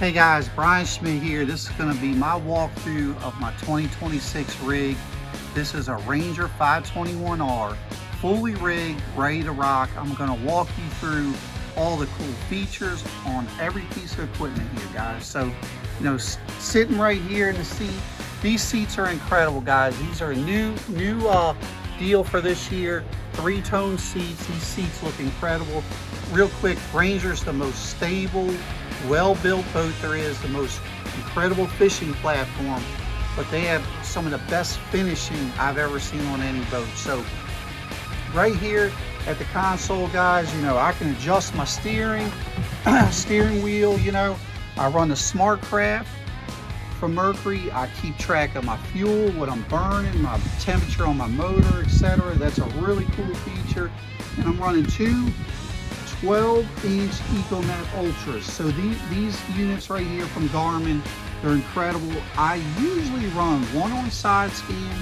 Hey guys, Brian Schmidt here. This is going to be my walkthrough of my 2026 rig. This is a Ranger 521R, fully rigged, ready to rock. I'm going to walk you through all the cool features on every piece of equipment here, guys. So, you know, sitting right here in the seat, these seats are incredible, guys. These are a new deal for this year. 3-tone seats. These seats look incredible. Real quick, Ranger's the most stable, well-built boat there is, the most incredible fishing platform, but they have some of the best finishing I've ever seen on any boat. So right here at the console, guys, you know, I can adjust my steering wheel. You know, I run the Smart Craft from Mercury. I keep track of my fuel, what I'm burning, my temperature on my motor, etc. That's a really cool feature. And I'm running two 12-inch EcoMap Ultras. So these units right here from Garmin, they're incredible. I usually run one on side scan,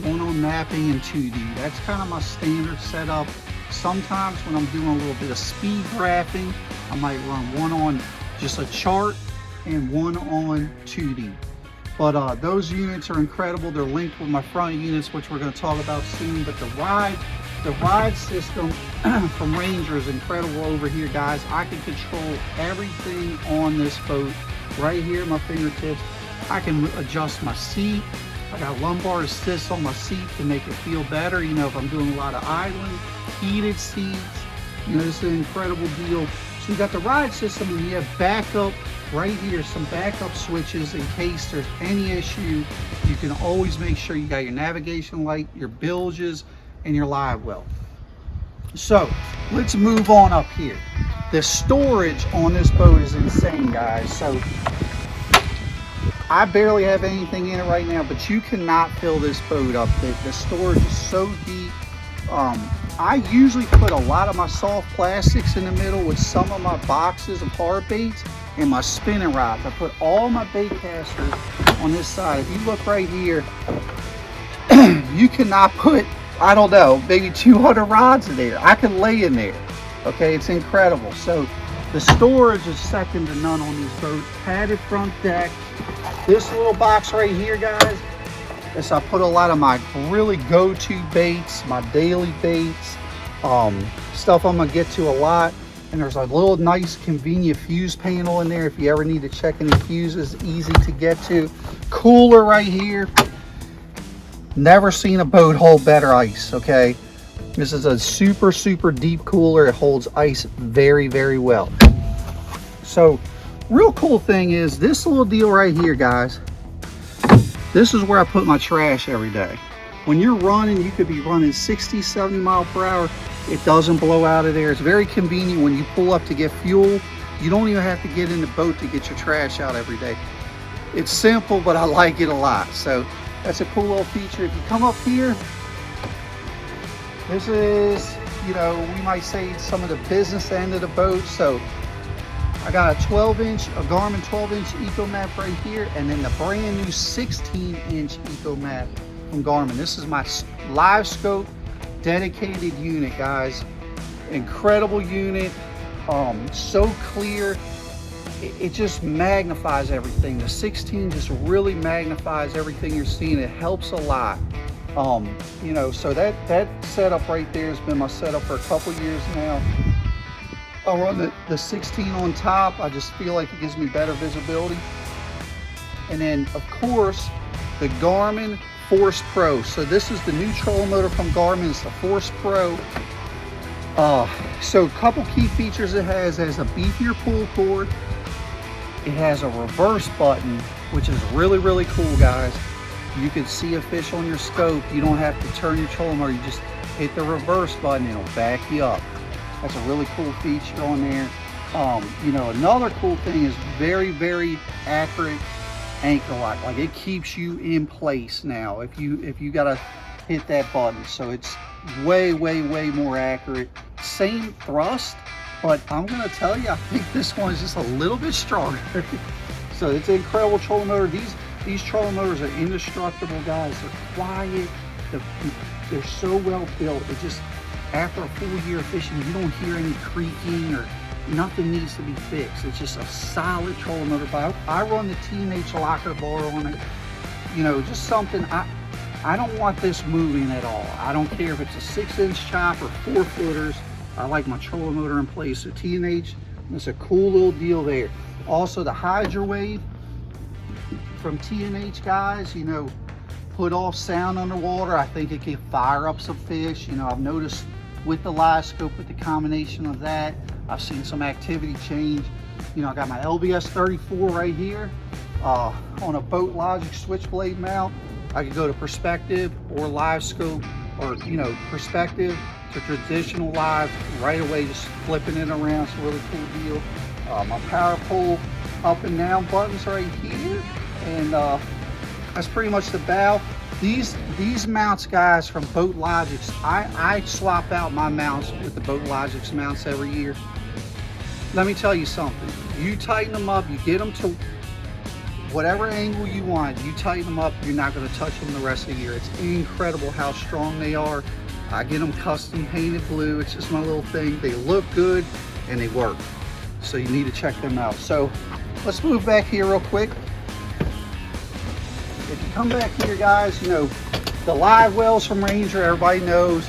one on mapping, and 2D. That's kind of my standard setup. Sometimes when I'm doing a little bit of speed graphing, I might run one on just a chart and one on 2D. But those units are incredible. They're linked with my front units, which we're going to talk about soon. But the ride system from Ranger is incredible over here, guys. I can control everything on this boat right here at my fingertips. I can adjust my seat. I got lumbar assist on my seat to make it feel better. You know, if I'm doing a lot of idling, heated seats. You know, this is an incredible deal. So you got the ride system, and you have backup right here, some backup switches in case there's any issue. You can always make sure you got your navigation light, your bilges, and your live well. So let's move on up here. The storage on this boat is insane, guys. So I barely have anything in it right now, but you cannot fill this boat up. The storage is so deep. I usually put a lot of my soft plastics in the middle with some of my boxes of hard baits and my spinning rods. I put all my bait casters on this side. If you look right here, you cannot put, I don't know, maybe 200 rods in there. I can lay in there. Okay, it's incredible. So the storage is second to none on these boats. Padded front deck. This little box right here, guys, is I put a lot of my really go-to baits, my daily baits, stuff I'm gonna get to a lot. And there's a little nice convenient fuse panel in there if you ever need to check any fuses, easy to get to. Cooler right here. Never seen a boat hold better ice, okay? This is a super deep cooler. It holds ice very well. So real cool thing is this little deal right here, guys. This is where I put my trash every day. When you're running, you could be running 60-70 miles per hour. It doesn't blow out of there. It's very convenient when you pull up to get fuel. You don't even have to get in the boat to get your trash out every day. It's simple, but I like it a lot. So that's a cool little feature. If you come up here, this is, you know, we might say some of the business end of the boat. So I got a 12-inch, a Garmin 12-inch EcoMap right here, and then the brand new 16-inch EcoMap from Garmin. This is my live scope dedicated unit, guys. Incredible unit. So clear. It just magnifies everything. The 16 just really magnifies everything you're seeing. It helps a lot. You know, so that setup right there has been my setup for a couple years now. I run the 16 on top. I just feel like it gives me better visibility. And then, of course, the Garmin Force Pro. So this is the new trolling motor from Garmin. It's the Force Pro. So a couple key features it has a beefier pull cord. It has a reverse button, which is really cool, guys. You can see a fish on your scope. You don't have to turn your trolling motor. You just hit the reverse button and it'll back you up. That's a really cool feature on there. You know, another cool thing is very accurate anchor lock. Like, it keeps you in place now if you gotta hit that button. So it's way more accurate. Same thrust, but I'm gonna tell you, I think this one is just a little bit stronger. So it's an incredible trolling motor. These trolling motors are indestructible, guys. They're quiet. They're so well built. It just, after a full year of fishing, you don't hear any creaking or nothing needs to be fixed. It's just a solid trolling motor. But I run the TNH locker bar on it. You know, just something, I don't want this moving at all. I don't care if it's a 6-inch chop or 4-footers. I like my trolling motor in place. So TNH, that's a cool little deal there. Also the Hydro Wave from TNH, guys, you know, put off sound underwater. I think it can fire up some fish. You know, I've noticed with the live scope, with the combination of that, I've seen some activity change. You know, I got my LBS 34 right here on a Boat Logic switchblade mount. I could go to perspective or live scope, or, you know, perspective to traditional live right away, just flipping it around. It's a really cool deal. My power pull up and down buttons right here, and that's pretty much the bow. These mounts, guys, from Boat Logics, I swap out my mounts with the Boat Logics mounts every year. Let me tell you something. You tighten them up, you get them to whatever angle you want, you tighten them up, you're not going to touch them the rest of the year. It's incredible how strong they are. I get them custom painted blue. It's just my little thing. They look good and they work. So you need to check them out. So let's move back here real quick. If you come back here, guys, you know, the live wells from Ranger, everybody knows,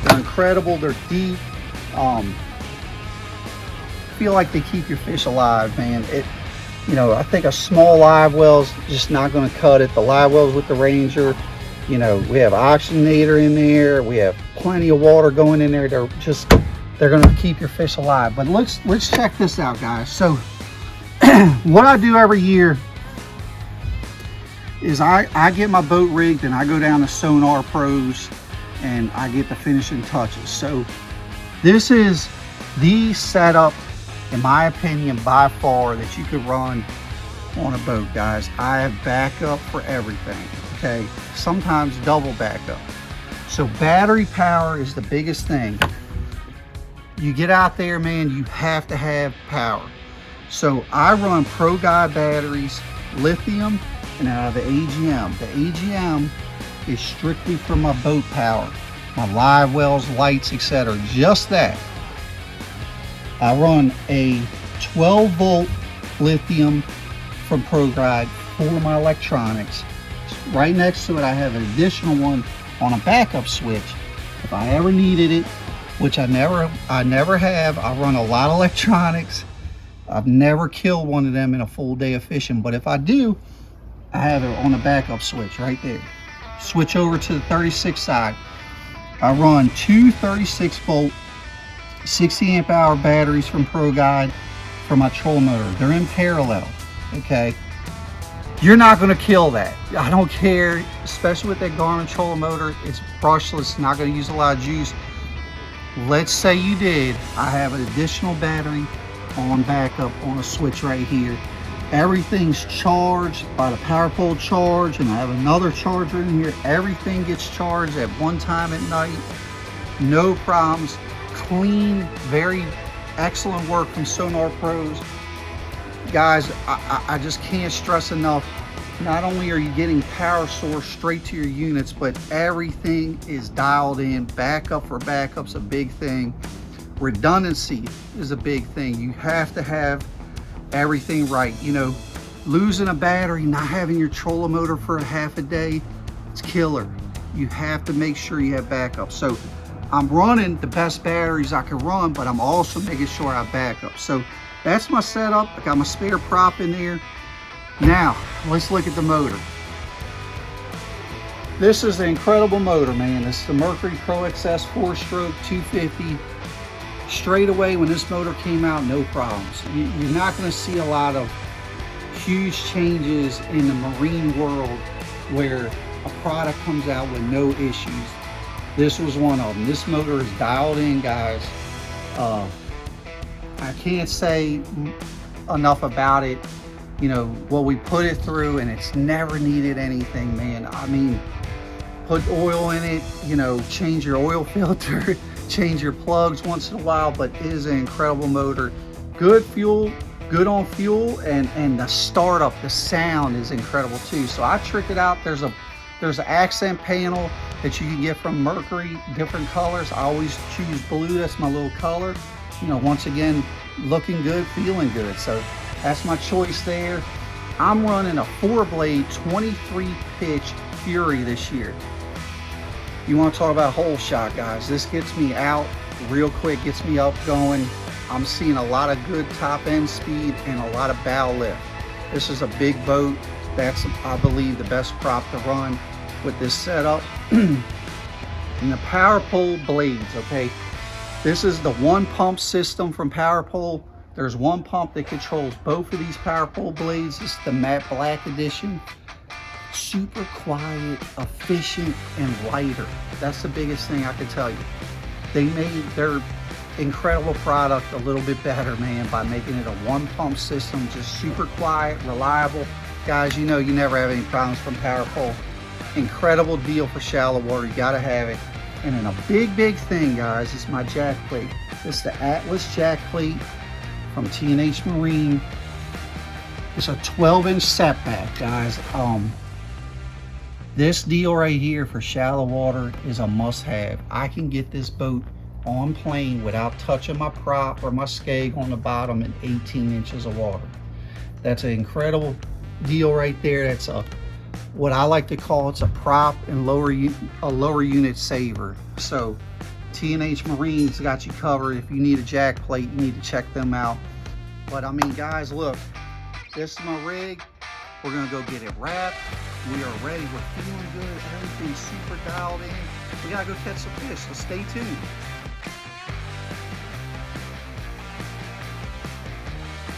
they're incredible. They're deep. Feel like they keep your fish alive, man. You know, I think a small live well's just not going to cut it. The live wells with the Ranger, you know, we have oxygenator in there. We have plenty of water going in there. They're going to keep your fish alive. But let's check this out, guys. So what I do every year is I get my boat rigged and I go down to Sonar Pros and I get the finishing touches. So this is the setup, in my opinion, by far, that you could run on a boat, guys. I have backup for everything, okay? Sometimes double backup. So battery power is the biggest thing. You get out there, man, you have to have power. So I run Pro Guide batteries, lithium, and out of the AGM. The AGM is strictly for my boat power, my live wells, lights, etc. Just that. I run a 12-volt lithium from Pro Guide for my electronics. Right next to it, I have an additional one on a backup switch. If I ever needed it, which I never have, I run a lot of electronics. I've never killed one of them in a full day of fishing, but if I do, I have it on a backup switch right there. Switch over to the 36 side. I run two 36-volt 60 amp hour batteries from Pro Guide for my troll motor. They're in parallel, okay? You're not gonna kill that. I don't care, especially with that Garmin trolling motor. It's brushless, not gonna use a lot of juice. Let's say you did. I have an additional battery on backup on a switch right here. Everything's charged by the power pole charge, and I have another charger in here. Everything gets charged at one time at night. No problems. Clean, very excellent work from Sonar Pros. Guys, I just can't stress enough, not only are you getting power source straight to your units, but everything is dialed in. Backup for backup's a big thing. Redundancy is a big thing. You have to have everything right. You know, losing a battery, not having your trolling motor for a half a day, it's killer. You have to make sure you have backup. So I'm running the best batteries I can run, but I'm also making sure I have backup. So that's my setup. I got my spare prop in there. Now, let's look at the motor. This is an incredible motor, man. This is the Mercury Pro XS 4-stroke 250. Straight away, when this motor came out, no problems. You're not going to see a lot of huge changes in the marine world where a product comes out with no issues. This was one of them. This motor is dialed in, guys. I can't say enough about it. You know, what we put it through, and it's never needed anything, man. I mean, put oil in it, you know, change your oil filter, change your plugs once in a while, but it is an incredible motor. Good fuel, good on fuel, and the startup, the sound is incredible too. So I trick it out. There's an accent panel that you can get from Mercury, different colors. I always choose blue, that's my little color. You know, once again, looking good, feeling good. So that's my choice there. I'm running a 4-blade 23 pitch Fury this year. You want to talk about hole shot, guys? This gets me out real quick, gets me up going. I'm seeing a lot of good top end speed and a lot of bow lift. This is a big boat. That's, I believe, the best prop to run with this setup. And the Power Pole blades, okay? This is the one pump system from Power Pole. There's one pump that controls both of these Power Pole blades. This is the matte black edition. Super quiet, efficient, and lighter. That's the biggest thing I can tell you. They made their incredible product a little bit better, man, by making it a one pump system, just super quiet, reliable. Guys, you know you never have any problems from Power Pole. Incredible deal for shallow water, you gotta have it. And then a big thing, guys, is my jack plate. This is the Atlas jack plate from T&H Marine. It's a 12-inch setback, guys. This deal right here for shallow water is a must-have. I can get this boat on plane without touching my prop or my skeg on the bottom in 18 inches of water. That's an incredible deal right there. That's what I like to call, it's a prop and lower unit saver. So T&H Marine's got you covered. If you need a jack plate, you need to check them out. But I mean, guys, look, this is my rig. We're gonna go get it wrapped. We are ready, we're feeling good, everything's super dialed in. We gotta go catch some fish, so stay tuned.